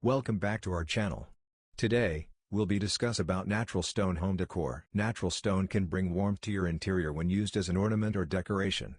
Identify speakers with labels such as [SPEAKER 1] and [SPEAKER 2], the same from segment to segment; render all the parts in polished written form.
[SPEAKER 1] Welcome back to our channel. Today, we'll be discuss about natural stone home decor. Natural stone can bring warmth to your interior when used as an ornament or decoration.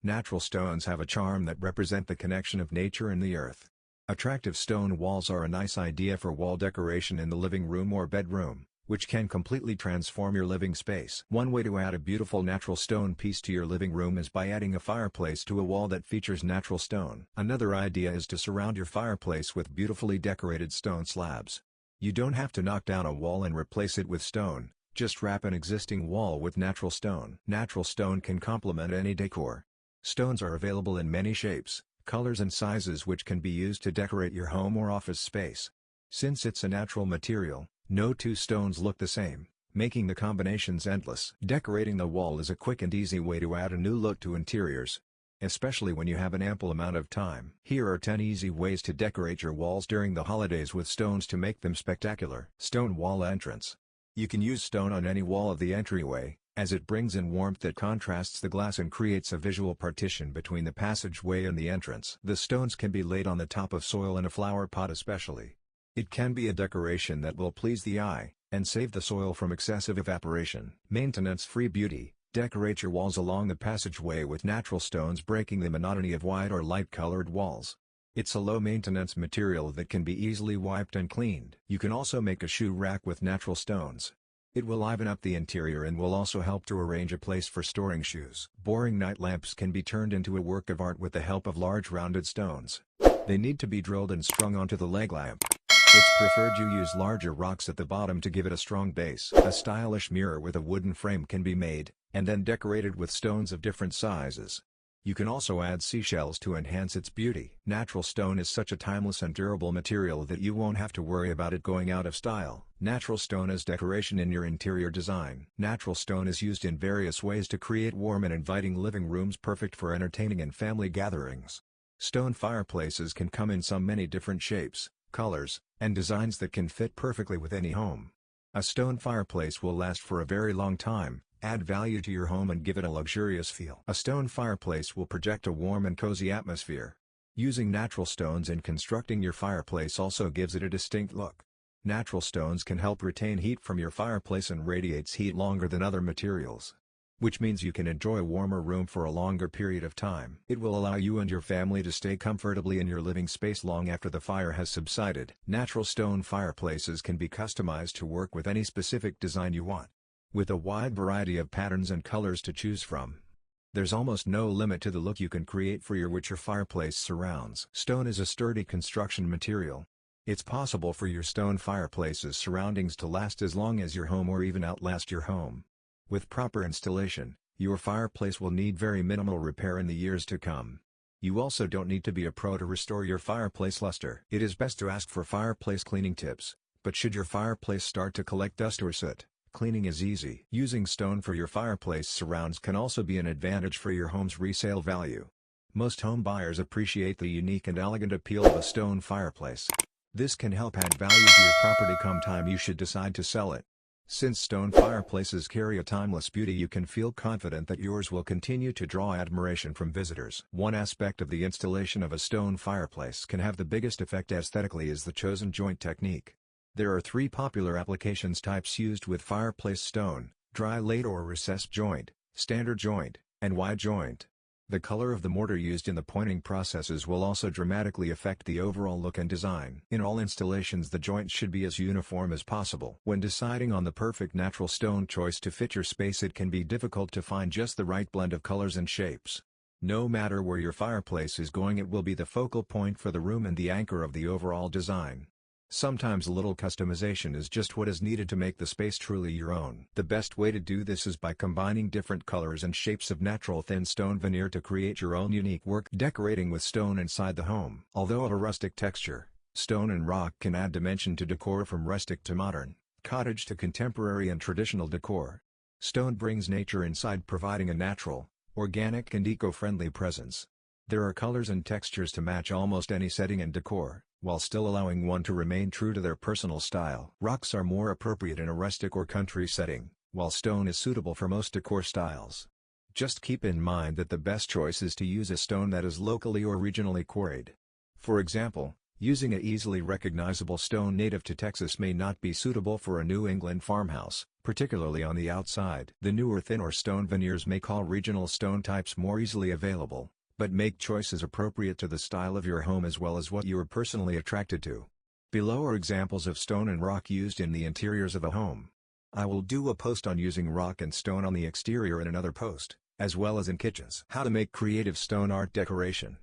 [SPEAKER 1] Natural stones have a charm that represent the connection of nature and the earth. Attractive stone walls are a nice idea for wall decoration in the living room or bedroom, which can completely transform your living space. One way to add a beautiful natural stone piece to your living room is by adding a fireplace to a wall that features natural stone. Another idea is to surround your fireplace with beautifully decorated stone slabs. You don't have to knock down a wall and replace it with stone, just wrap an existing wall with natural stone. Natural stone can complement any decor. Stones are available in many shapes, colors and sizes which can be used to decorate your home or office space. Since it's a natural material, no two stones look the same, making the combinations endless. Decorating the wall is a quick and easy way to add a new look to interiors, especially when you have an ample amount of time. Here are 10 easy ways to decorate your walls during the holidays with stones to make them spectacular. Stone wall entrance. You can use stone on any wall of the entryway, as it brings in warmth that contrasts the glass and creates a visual partition between the passageway and the entrance. The stones can be laid on the top of soil in a flower pot especially. It can be a decoration that will please the eye, and save the soil from excessive evaporation. Maintenance-free beauty. Decorate your walls along the passageway with natural stones, breaking the monotony of white or light-colored walls. It's a low-maintenance material that can be easily wiped and cleaned. You can also make a shoe rack with natural stones. It will liven up the interior and will also help to arrange a place for storing shoes. Boring night lamps can be turned into a work of art with the help of large rounded stones. They need to be drilled and strung onto the leg lamp. It's preferred you use larger rocks at the bottom to give it a strong base. A stylish mirror with a wooden frame can be made, and then decorated with stones of different sizes. You can also add seashells to enhance its beauty. Natural stone is such a timeless and durable material that you won't have to worry about it going out of style. Natural stone as decoration in your interior design. Natural stone is used in various ways to create warm and inviting living rooms perfect for entertaining and family gatherings. Stone fireplaces can come in so many different shapes, colors, and designs that can fit perfectly with any home. A stone fireplace will last for a very long time, add value to your home and give it a luxurious feel. A stone fireplace will project a warm and cozy atmosphere. Using natural stones in constructing your fireplace also gives it a distinct look. Natural stones can help retain heat from your fireplace and radiates heat longer than other materials, which means you can enjoy a warmer room for a longer period of time. It will allow you and your family to stay comfortably in your living space long after the fire has subsided. Natural stone fireplaces can be customized to work with any specific design you want. With a wide variety of patterns and colors to choose from, there's almost no limit to the look you can create for your fireplace surrounds. Stone is a sturdy construction material. It's possible for your stone fireplace's surroundings to last as long as your home or even outlast your home. With proper installation, your fireplace will need very minimal repair in the years to come. You also don't need to be a pro to restore your fireplace luster. It is best to ask for fireplace cleaning tips, but should your fireplace start to collect dust or soot, cleaning is easy. Using stone for your fireplace surrounds can also be an advantage for your home's resale value. Most home buyers appreciate the unique and elegant appeal of a stone fireplace. This can help add value to your property come time you should decide to sell it. Since stone fireplaces carry a timeless beauty, you can feel confident that yours will continue to draw admiration from visitors. One aspect of the installation of a stone fireplace can have the biggest effect aesthetically is the chosen joint technique. There are 3 popular applications types used with fireplace stone: dry laid or recessed joint, standard joint, and wide joint. The color of the mortar used in the pointing processes will also dramatically affect the overall look and design. In all installations, the joints should be as uniform as possible. When deciding on the perfect natural stone choice to fit your space, it can be difficult to find just the right blend of colors and shapes. No matter where your fireplace is going, it will be the focal point for the room and the anchor of the overall design. Sometimes a little customization is just what is needed to make the space truly your own. The best way to do this is by combining different colors and shapes of natural thin stone veneer to create your own unique work. Decorating with stone inside the home. Although of a rustic texture, stone and rock can add dimension to decor from rustic to modern, cottage to contemporary and traditional decor. Stone brings nature inside, providing a natural, organic and eco-friendly presence. There are colors and textures to match almost any setting and decor, while still allowing one to remain true to their personal style. Rocks are more appropriate in a rustic or country setting, while stone is suitable for most decor styles. Just keep in mind that the best choice is to use a stone that is locally or regionally quarried. For example, Using a easily recognizable stone native to Texas may not be suitable for a New England farmhouse, particularly on the outside. The newer thinner stone veneers make all regional stone types more easily available, but make choices appropriate to the style of your home as well as what you are personally attracted to. Below are examples of stone and rock used in the interiors of a home. I will do a post on using rock and stone on the exterior in another post, as well as in kitchens. How to make creative stone art decoration.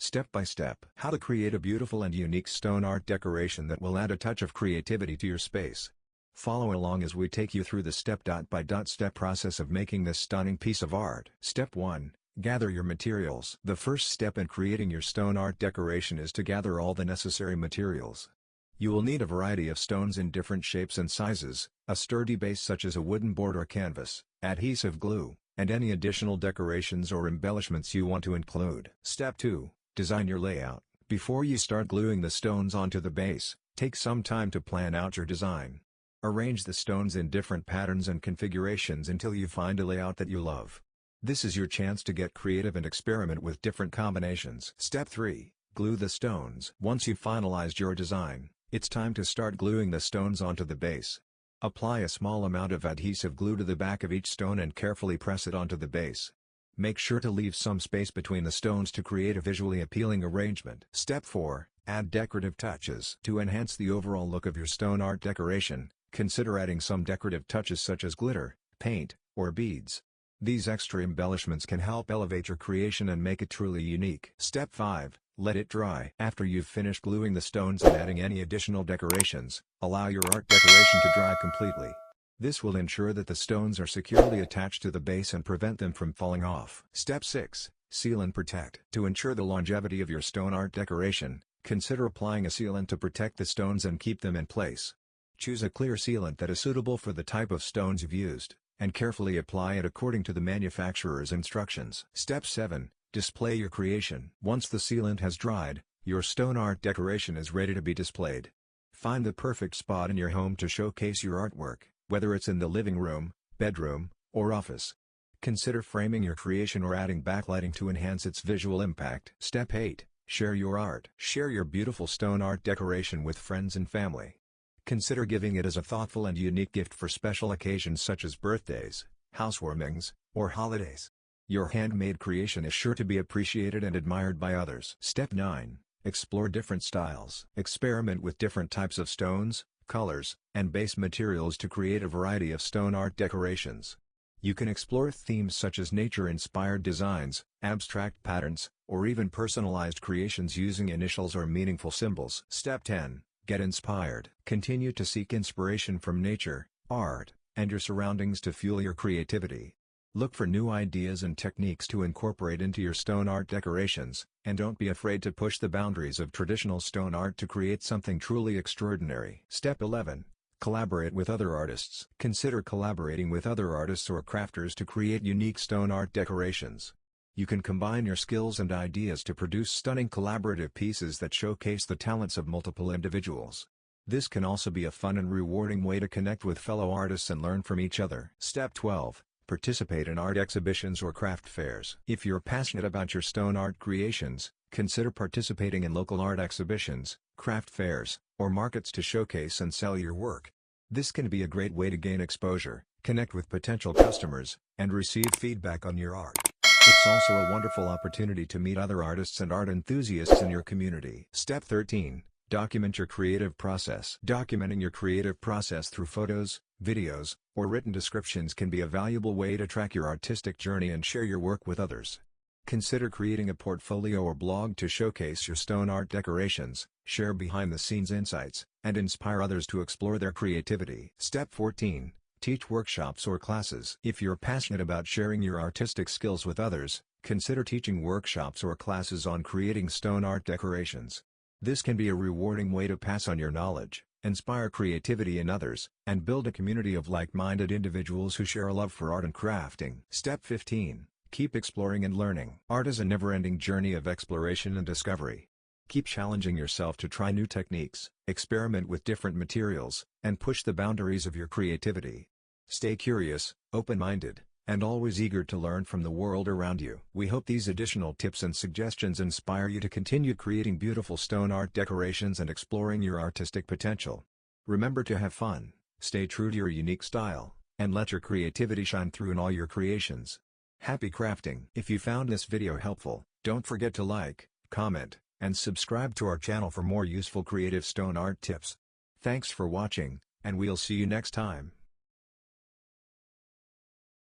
[SPEAKER 1] Step by step. How to create a beautiful and unique stone art decoration that will add a touch of creativity to your space. Follow along as we take you through the step-by-step process of making this stunning piece of art. Step 1. Gather your materials. The first step in creating your stone art decoration is to gather all the necessary materials. You will need a variety of stones in different shapes and sizes, a sturdy base such as a wooden board or canvas, adhesive glue, and any additional decorations or embellishments you want to include. Step 2. Design your layout. Before you start gluing the stones onto the base, take some time to plan out your design. Arrange the stones in different patterns and configurations until you find a layout that you love. This is your chance to get creative and experiment with different combinations. Step 3. Glue the stones. Once you've finalized your design, it's time to start gluing the stones onto the base. Apply a small amount of adhesive glue to the back of each stone and carefully press it onto the base. Make sure to leave some space between the stones to create a visually appealing arrangement. Step 4. Add decorative touches. To enhance the overall look of your stone art decoration, consider adding some decorative touches such as glitter, paint, or beads. These extra embellishments can help elevate your creation and make it truly unique. Step 5. Let it dry. After you've finished gluing the stones and adding any additional decorations, allow your art decoration to dry completely. This will ensure that the stones are securely attached to the base and prevent them from falling off. Step 6. Seal and protect. To ensure the longevity of your stone art decoration, consider applying a sealant to protect the stones and keep them in place. Choose a clear sealant that is suitable for the type of stones you've used, and carefully apply it according to the manufacturer's instructions. Step 7. Display your creation. Once the sealant has dried, your stone art decoration is ready to be displayed. Find the perfect spot in your home to showcase your artwork, whether it's in the living room, bedroom, or office. Consider framing your creation or adding backlighting to enhance its visual impact. Step 8. Share your art. Share your beautiful stone art decoration with friends and family. Consider giving it as a thoughtful and unique gift for special occasions such as birthdays, housewarmings, or holidays. Your handmade creation is sure to be appreciated and admired by others. Step 9. Explore different styles. Experiment with different types of stones, colors, and base materials to create a variety of stone art decorations. You can explore themes such as nature-inspired designs, abstract patterns, or even personalized creations using initials or meaningful symbols. Step 10. Get inspired. Continue to seek inspiration from nature, art, and your surroundings to fuel your creativity. Look for new ideas and techniques to incorporate into your stone art decorations, and don't be afraid to push the boundaries of traditional stone art to create something truly extraordinary. Step 11. Collaborate with other artists. Consider collaborating with other artists or crafters to create unique stone art decorations. You can combine your skills and ideas to produce stunning collaborative pieces that showcase the talents of multiple individuals. This can also be a fun and rewarding way to connect with fellow artists and learn from each other. Step 12. Participate in art exhibitions or craft fairs. If you're passionate about your stone art creations, consider participating in local art exhibitions, craft fairs, or markets to showcase and sell your work. This can be a great way to gain exposure, connect with potential customers, and receive feedback on your art. It's also a wonderful opportunity to meet other artists and art enthusiasts in your community. Step 13. Document your creative process. Documenting your creative process through photos, videos, or written descriptions can be a valuable way to track your artistic journey and share your work with others. Consider creating a portfolio or blog to showcase your stone art decorations, share behind-the-scenes insights, and inspire others to explore their creativity. Step 14. Teach workshops or classes. If you're passionate about sharing your artistic skills with others, consider teaching workshops or classes on creating stone art decorations. This can be a rewarding way to pass on your knowledge, inspire creativity in others, and build a community of like-minded individuals who share a love for art and crafting. Step 15. Keep exploring and learning. Art is a never-ending journey of exploration and discovery. Keep challenging yourself to try new techniques, experiment with different materials, and push the boundaries of your creativity. Stay curious, open-minded, and always eager to learn from the world around you. We hope these additional tips and suggestions inspire you to continue creating beautiful stone art decorations and exploring your artistic potential. Remember to have fun, stay true to your unique style, and let your creativity shine through in all your creations. Happy crafting! If you found this video helpful, don't forget to like, comment, and subscribe to our channel for more useful creative stone art tips. Thanks for watching, and we'll see you next time.